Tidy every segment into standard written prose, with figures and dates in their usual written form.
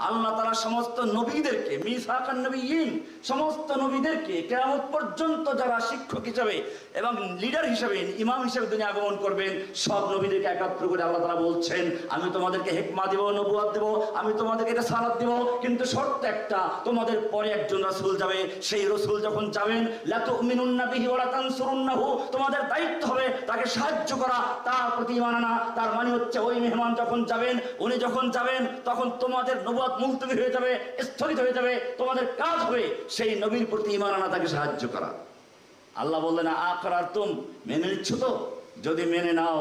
আল্লাহ তাআলা সমস্ত নবীদেরকে মিসাকান নবিয়্যিন সমস্ত নবীদেরকে কিয়ামত পর্যন্ত যারা শিক্ষক হিসেবে এবং লিডার হিসেবে ইমাম হিসেবে দুনিয়া আগমন করবেন সব নবীদেরকে একত্র করে আল্লাহ তাআলা বলছেন আমি তোমাদেরকে হিকমা দেব নবুয়ত দেব আমি তোমাদেরকে রিসালাত দেব কিন্তু শর্ত একটা তোমাদের পরে একজন রাসূল যাবে সেই রাসূল যখন যাবেন লা তুমিনুন্না বিহি ওয়া লা তানসুরুন্নাহু তোমাদের দায়িত্ব হবে তাকে সাহায্য করা তার প্রতি ঈমান আনা তার মানে হচ্ছে ওই মেহমান যখন যাবেন উনি যখন যাবেন তখন তোমাদের নবুয়ত মুলতবি হয়ে যাবে স্থগিত হয়ে যাবে তোমাদের কাজ হবে সেই নবীর প্রতি ঈমান আনা তাকে সাহায্য করা আল্লাহ বললেন আকরারতুম মেনে নিচ্ছ তো যদি মেনে নাও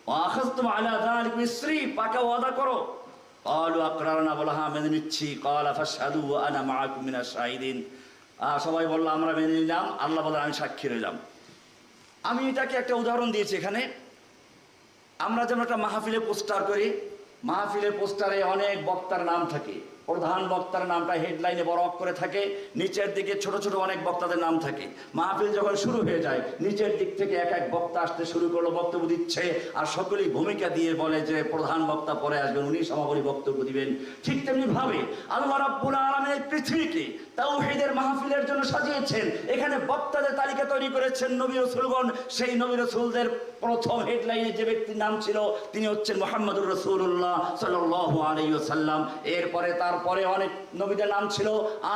ওয়াখাযতুম আলা যালিকা ইসরি পাকা ওয়াদা করো ক্বালু আকরারনা বলা হ্যাঁ মেনে নিচ্ছি ক্বালা ফাশহাদু ওয়া আনা মাআকুম মিনাশ শাহিদিন সবাই বলল আমরা মেনে নিলাম আল্লাহ বলেন আমি সাক্ষী রইলাম আমি এটাকে একটা উদাহরণ দিয়েছি এখানে আমরা যেমন একটা মাহফিলে পোস্টার করি মাহফিলের পোস্টারে অনেক বক্তার নাম থাকে প্রধান বক্তার নামটা হেডলাইনে বড় অক্ষরে থাকে নিচের দিকে ছোট ছোট অনেক বক্তাদের নাম থাকে মাহফিল যখন শুরু হয়ে যায় নিচের দিক থেকে এক এক বক্তা আসতে শুরু করলো বক্তব্য দিচ্ছে আর সকলেই ভূমিকা দিয়ে বলে যে প্রধান বক্তা পরে আসবেন উনি সমাপনী বক্তব্য দিবেন ঠিক তেমনি ভাবে আল্লাহ রাব্বুল আলামিন পৃথিবীকে তাওহীদের মাহফিলের জন্য সাজিয়েছেন এখানে বক্তাদের তালিকা তৈরি করেছেন নবী রাসূলগণ সেই নবী রাসূলদের প্রথম হেডলাইনে যে ব্যক্তির নাম ছিল তিনি হচ্ছেন মুহাম্মদুর রাসূলুল্লাহ সাল্লাল্লাহু আলাইহি ওয়াসাল্লাম এরপরে তারপরে অনেক নবীদের নাম ছিল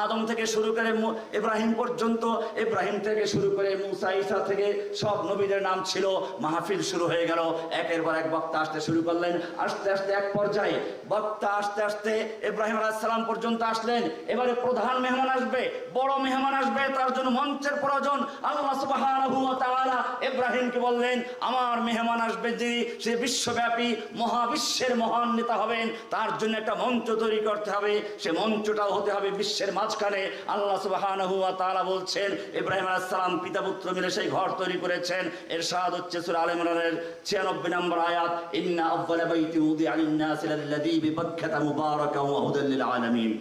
আদম থেকে শুরু করে ইব্রাহিম পর্যন্ত ইব্রাহিম থেকে শুরু করে মুসা ঈসা থেকে সব নবীদের নাম ছিল মাহফিল শুরু হয়ে গেল একের পর এক বক্তা আসতে শুরু করলেন আস্তে আস্তে এক পর্যায়ে বক্তা আস্তে আস্তে ইব্রাহিম আলাইহিস সালাম পর্যন্ত আসলেন এবারে প্রধান মেহমান আসবে বড় মেহমান আসবে তার জন্য মঞ্চের প্রয়োজন আল্লাহ সুবহানাহু ওয়া তাআলা ইব্রাহিমকে বললেন আমার মেহমান আসবে যিনি সে বিশ্বব্যাপী মহাবিশ্বের মহান নেতা হবেন তার জন্য একটা মঞ্চ তৈরি করতে হবে সে মঞ্চটাও হতে হবে বিশ্বের মাঝখানে আল্লাহ সুবহানাহু ওয়া তাআলা বলছেন ইব্রাহিম আলাইহিস সালাম পিতা পুত্র মিলে সেই ঘর তৈরি করেছেন ইরশাদ হচ্ছে সূরা আলে ইমরানের 96 নম্বর আয়াত ইন্না আউয়ালা বাইতি উদিআ লিন-নাসি লাল্লাযী বিবাক্কাতা মুবারাকান ওয়া হুদাল লিল আলামিন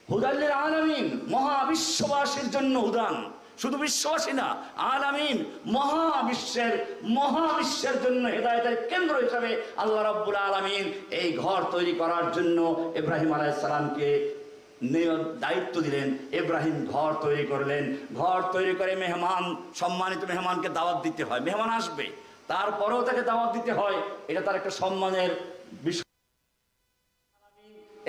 হুদাল লিল আলামিন মহাবিশ্ববাসীর জন্য হুদান শুধু বিশ্ববাসী না আলামিন মহাবিশ্বের জন্য হেদায়েতের কেন্দ্র হিসেবে আল্লাহ রাব্বুল আলামিন এই ঘর তৈরি করার জন্য ইব্রাহিম আলাইহিস সালামকে দায়িত্ব দিলেন ইব্রাহিম ঘর তৈরি করলেন ঘর তৈরি করে মেহমান সম্মানিত মেহমানকে দাওয়াত দিতে হয় মেহমান আসবে তারপরেও তাকে দাওয়াত দিতে হয় এটা তার একটা সম্মানের বিষয়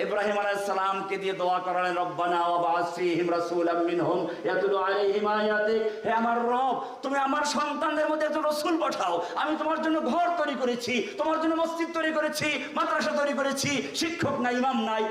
ইব্রাহিম আলাইহিস সালামকে দিয়ে দোয়া করালেন রব্বানা ওয়া বা'আস ফীহিম রাসূলাম মিনহুম ইয়াতলু আলাইহিম আয়াতিক হে আমার রব তুমি আমার সন্তানদের মধ্যে একজন রাসূল পাঠাও আমি তোমার জন্য ঘর তৈরি করেছি তোমার জন্য মসজিদ তৈরি করেছি মাদ্রাসা তৈরি করেছি শিক্ষক নাই ইমাম নাই